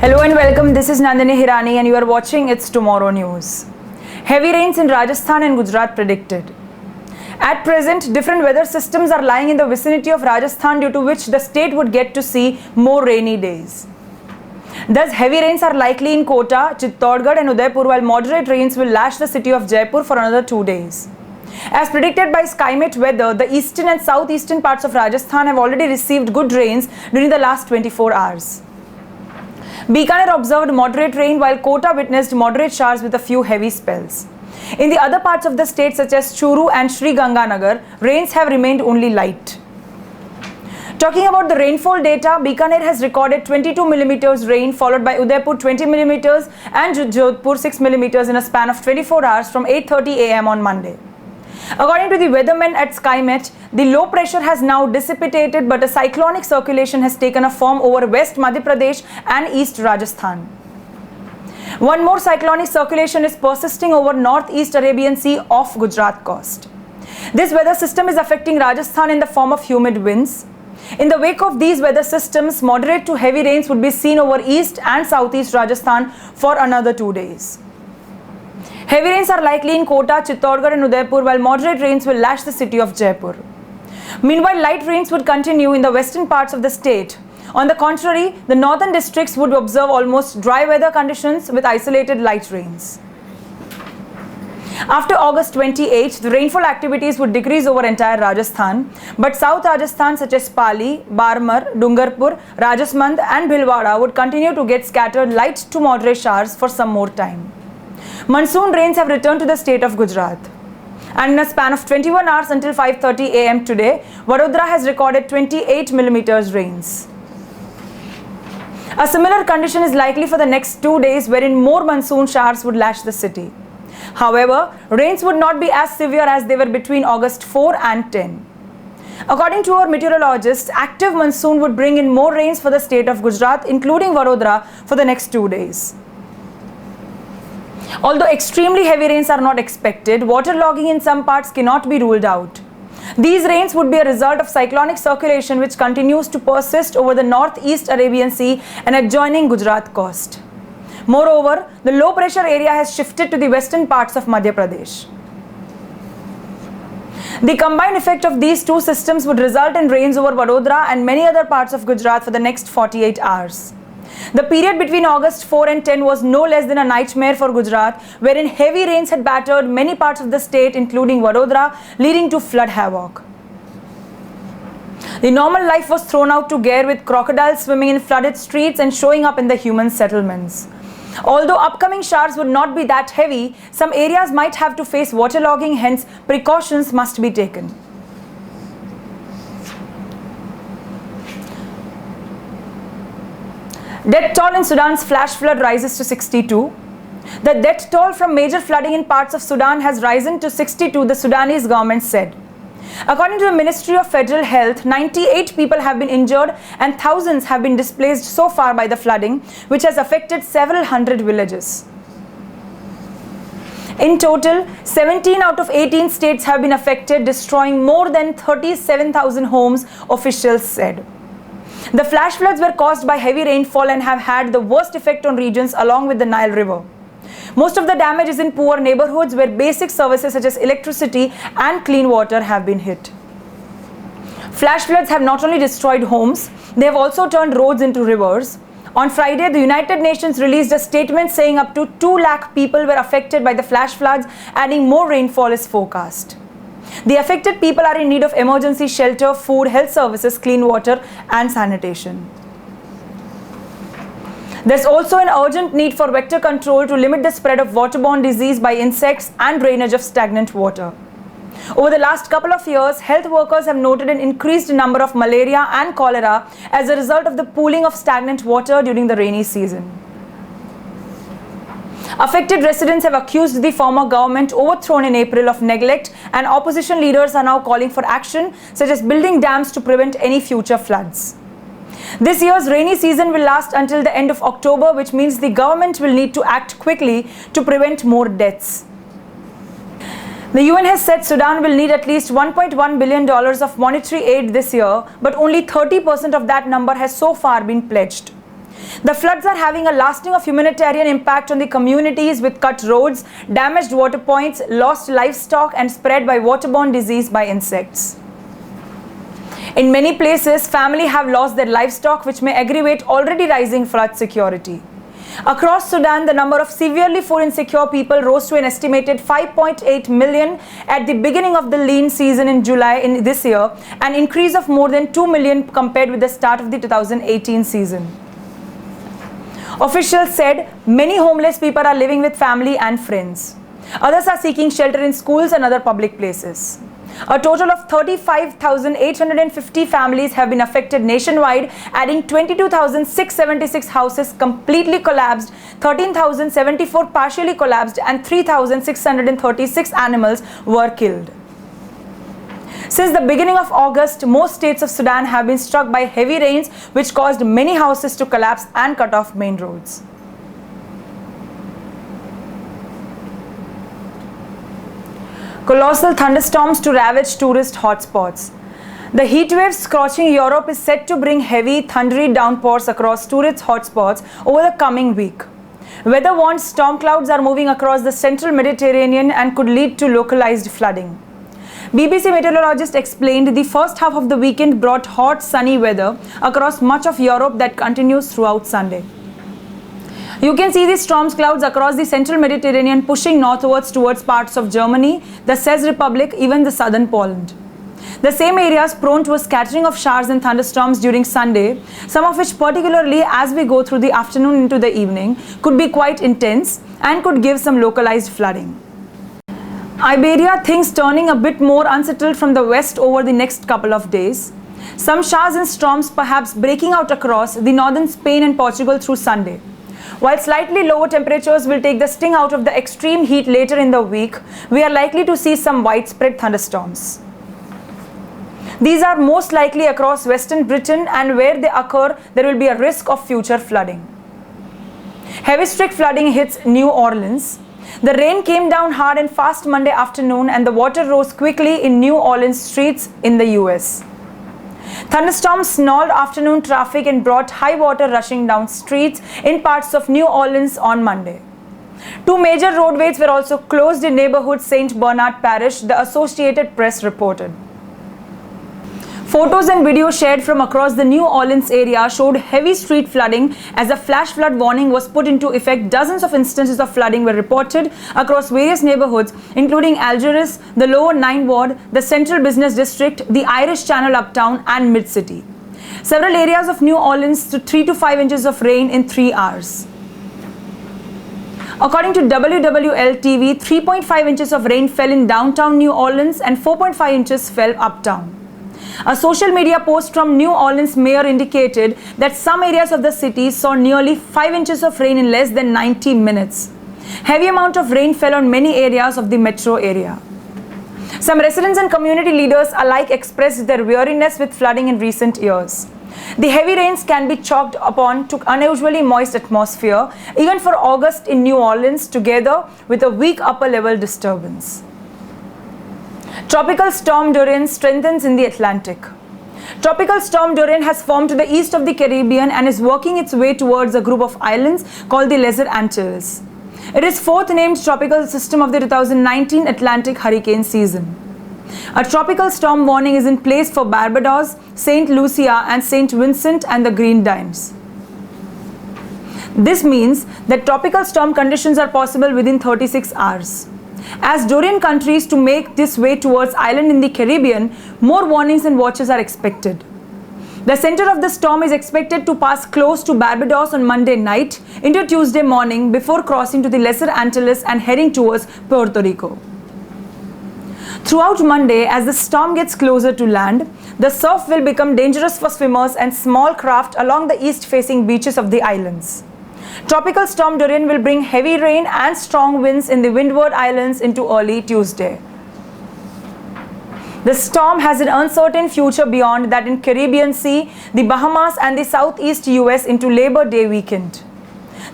Hello and welcome. This is Nandini Hirani and you are watching It's Tomorrow News. Heavy rains in Rajasthan and Gujarat predicted. At present, different weather systems are lying in the vicinity of Rajasthan, due to which the state would get to see more rainy days. Thus, heavy rains are likely in Kota, Chittorgarh and Udaipur, while moderate rains will lash the city of Jaipur for another 2 days. As predicted by Skymet Weather, the eastern and southeastern parts of Rajasthan have already received good rains during the last 24 hours. Bikaner observed moderate rain, while Kota witnessed moderate showers with a few heavy spells. In the other parts of the state, such as Churu and Sri Ganganagar, rains have remained only light. Talking about the rainfall data, Bikaner has recorded 22 mm rain, followed by Udaipur 20 mm and Jaipur 6 mm in a span of 24 hours from 8:30 am on Monday. According to the weathermen at Skymet, the low pressure has now dissipated, but a cyclonic circulation has taken a form over West Madhya Pradesh and East Rajasthan. One more cyclonic circulation is persisting over Northeast Arabian Sea off Gujarat coast. This weather system is affecting Rajasthan in the form of humid winds. In the wake of these weather systems, moderate to heavy rains would be seen over East and Southeast Rajasthan for another 2 days. Heavy rains are likely in Kota, Chittorgarh and Udaipur, while moderate rains will lash the city of Jaipur. Meanwhile, light rains would continue in the western parts of the state. On the contrary, the northern districts would observe almost dry weather conditions with isolated light rains. After August 28, the rainfall activities would decrease over entire Rajasthan, but South Rajasthan such as Pali, Barmar, Dungarpur, Rajasmand and Bhilwara would continue to get scattered light to moderate showers for some more time. Monsoon rains have returned to the state of Gujarat. And in a span of 21 hours until 5:30 am today, Vadodara has recorded 28 mm rains. A similar condition is likely for the next 2 days, wherein more monsoon showers would lash the city. However, rains would not be as severe as they were between August 4 and 10. According to our meteorologists, active monsoon would bring in more rains for the state of Gujarat, including Vadodara, for the next 2 days. Although extremely heavy rains are not expected, waterlogging in some parts cannot be ruled out. These rains would be a result of cyclonic circulation which continues to persist over the northeast Arabian Sea and adjoining Gujarat coast. Moreover, the low pressure area has shifted to the western parts of Madhya Pradesh. The combined effect of these two systems would result in rains over Vadodara and many other parts of Gujarat for the next 48 hours. The period between August 4 and 10 was no less than a nightmare for Gujarat, wherein heavy rains had battered many parts of the state, including Vadodara, leading to flood havoc. The normal life was thrown out to gear, with crocodiles swimming in flooded streets and showing up in the human settlements. Although upcoming showers would not be that heavy, some areas might have to face waterlogging, hence precautions must be taken. Death toll in Sudan's flash flood rises to 62. The death toll from major flooding in parts of Sudan has risen to 62, the Sudanese government said. According to the Ministry of Federal Health, 98 people have been injured and thousands have been displaced so far by the flooding, which has affected several hundred villages. In total, 17 out of 18 states have been affected, destroying more than 37,000 homes, officials said. The flash floods were caused by heavy rainfall and have had the worst effect on regions along with the Nile River. Most of the damage is in poor neighborhoods where basic services such as electricity and clean water have been hit. Flash floods have not only destroyed homes, they have also turned roads into rivers. On Friday, the United Nations released a statement saying up to 2 lakh people were affected by the flash floods, adding more rainfall is forecast. The affected people are in need of emergency shelter, food, health services, clean water and sanitation. There's also an urgent need for vector control to limit the spread of waterborne disease by insects and drainage of stagnant water. Over the last couple of years, health workers have noted an increased number of malaria and cholera as a result of the pooling of stagnant water during the rainy season. Affected residents have accused the former government, overthrown in April, of neglect, and opposition leaders are now calling for action such as building dams to prevent any future floods. This year's rainy season will last until the end of October, which means the government will need to act quickly to prevent more deaths. The UN has said Sudan will need at least $1.1 billion of monetary aid this year, but only 30% of that number has so far been pledged. The floods are having a lasting humanitarian impact on the communities with cut roads, damaged water points, lost livestock and spread by waterborne disease by insects. In many places, families have lost their livestock, which may aggravate already rising flood security. Across Sudan, the number of severely food insecure people rose to an estimated 5.8 million at the beginning of the lean season in July in this year, an increase of more than 2 million compared with the start of the 2018 season. Officials said many homeless people are living with family and friends. Others are seeking shelter in schools and other public places. A total of 35,850 families have been affected nationwide, adding 22,676 houses completely collapsed, 13,074 partially collapsed, and 3,636 animals were killed. Since the beginning of August, most states of Sudan have been struck by heavy rains, which caused many houses to collapse and cut off main roads. Colossal thunderstorms to ravage tourist hotspots. The heat wave scorching Europe is set to bring heavy, thundery downpours across tourist hotspots over the coming week. Weather warns storm clouds are moving across the central Mediterranean and could lead to localized flooding. BBC meteorologists explained the first half of the weekend brought hot, sunny weather across much of Europe that continues throughout Sunday. You can see the storm clouds across the central Mediterranean pushing northwards towards parts of Germany, the Czech Republic, even the southern Poland. The same areas prone to a scattering of showers and thunderstorms during Sunday, some of which particularly as we go through the afternoon into the evening, could be quite intense and could give some localized flooding. Iberia, things turning a bit more unsettled from the west over the next couple of days. Some showers and storms perhaps breaking out across the northern Spain and Portugal through Sunday. While slightly lower temperatures will take the sting out of the extreme heat later in the week, we are likely to see some widespread thunderstorms. These are most likely across western Britain, and where they occur, there will be a risk of future flooding. Heavy strict flooding hits New Orleans. The rain came down hard and fast Monday afternoon, and the water rose quickly in New Orleans streets in the US. Thunderstorms snarled afternoon traffic and brought high water rushing down streets in parts of New Orleans on Monday. Two major roadways were also closed in neighborhood St. Bernard Parish, the Associated Press reported. Photos and videos shared from across the New Orleans area showed heavy street flooding. As a flash flood warning was put into effect, dozens of instances of flooding were reported across various neighborhoods, including Algiers, the Lower Ninth Ward, the Central Business District, the Irish Channel Uptown, and Mid-City. Several areas of New Orleans to 3 to 5 inches of rain in 3 hours. According to WWL-TV, 3.5 inches of rain fell in downtown New Orleans and 4.5 inches fell uptown. A social media post from New Orleans mayor indicated that some areas of the city saw nearly 5 inches of rain in less than 90 minutes. Heavy amount of rain fell on many areas of the metro area. Some residents and community leaders alike expressed their weariness with flooding in recent years. The heavy rains can be chalked upon to unusually moist atmosphere, even for August in New Orleans, together with a weak upper level disturbance. Tropical storm Dorian strengthens in the Atlantic. Tropical storm Dorian has formed to the east of the Caribbean and is working its way towards a group of islands called the Lesser Antilles. It is fourth named tropical system of the 2019 Atlantic hurricane season. A tropical storm warning is in place for Barbados, St. Lucia and St. Vincent and the Grenadines. This means that tropical storm conditions are possible within 36 hours. As Dorian countries to make this way towards island in the Caribbean, more warnings and watches are expected. The center of the storm is expected to pass close to Barbados on Monday night into Tuesday morning before crossing to the Lesser Antilles and heading towards Puerto Rico. Throughout Monday, as the storm gets closer to land, the surf will become dangerous for swimmers and small craft along the east-facing beaches of the islands. Tropical storm Dorian will bring heavy rain and strong winds in the Windward Islands into early Tuesday. The storm has an uncertain future beyond that in Caribbean Sea, the Bahamas and the southeast US into Labor Day weekend.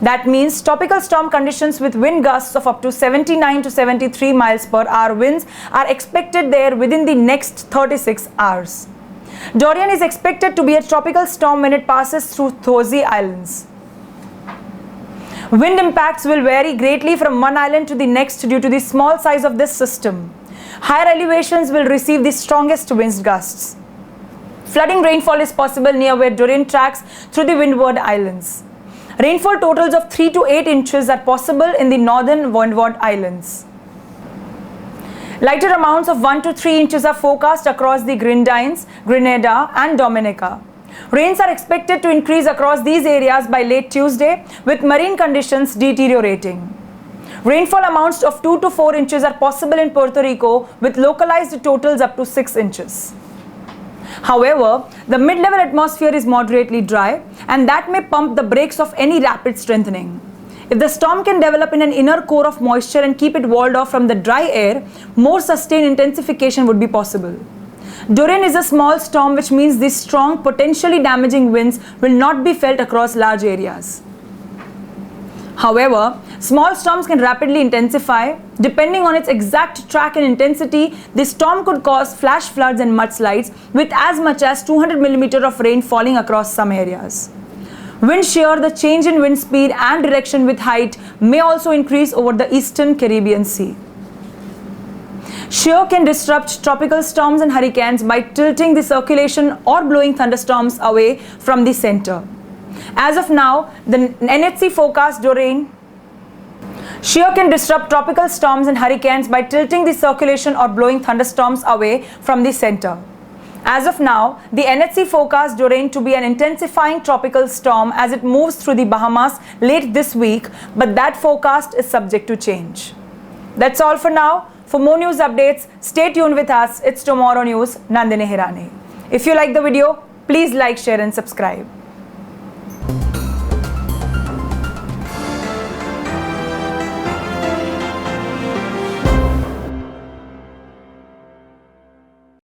That means tropical storm conditions with wind gusts of up to 79 to 73 miles per hour winds are expected there within the next 36 hours. Dorian is expected to be a tropical storm when it passes through Thousand Islands. Wind impacts will vary greatly from one island to the next due to the small size of this system. Higher elevations will receive the strongest wind gusts. Flooding rainfall is possible near where Dorian tracks through the windward islands. Rainfall totals of 3 to 8 inches are possible in the northern windward islands. Lighter amounts of 1 to 3 inches are forecast across the Grenadines, Grenada and Dominica. Rains are expected to increase across these areas by late Tuesday, with marine conditions deteriorating. Rainfall amounts of 2 to 4 inches are possible in Puerto Rico, with localized totals up to 6 inches. However, the mid-level atmosphere is moderately dry, and that may pump the brakes of any rapid strengthening. If the storm can develop in an inner core of moisture and keep it walled off from the dry air, more sustained intensification would be possible. Dorian is a small storm, which means these strong, potentially damaging winds will not be felt across large areas. However, small storms can rapidly intensify. Depending on its exact track and intensity, this storm could cause flash floods and mudslides with as much as 200 mm of rain falling across some areas. Wind shear, the change in wind speed and direction with height, may also increase over the eastern Caribbean Sea. Shear can disrupt tropical storms and hurricanes by tilting the circulation or blowing thunderstorms away from the center. As of now, the NHC forecast Dorian shear can disrupt tropical storms and hurricanes by tilting the circulation or blowing thunderstorms away from the center. As of now, the NHC forecast Dorian to be an intensifying tropical storm as it moves through the Bahamas late this week, but that forecast is subject to change. That's all for now. For more news updates, stay tuned with us. It's Tomorrow News, Nandini Hirani. If you like the video, please like, share and subscribe.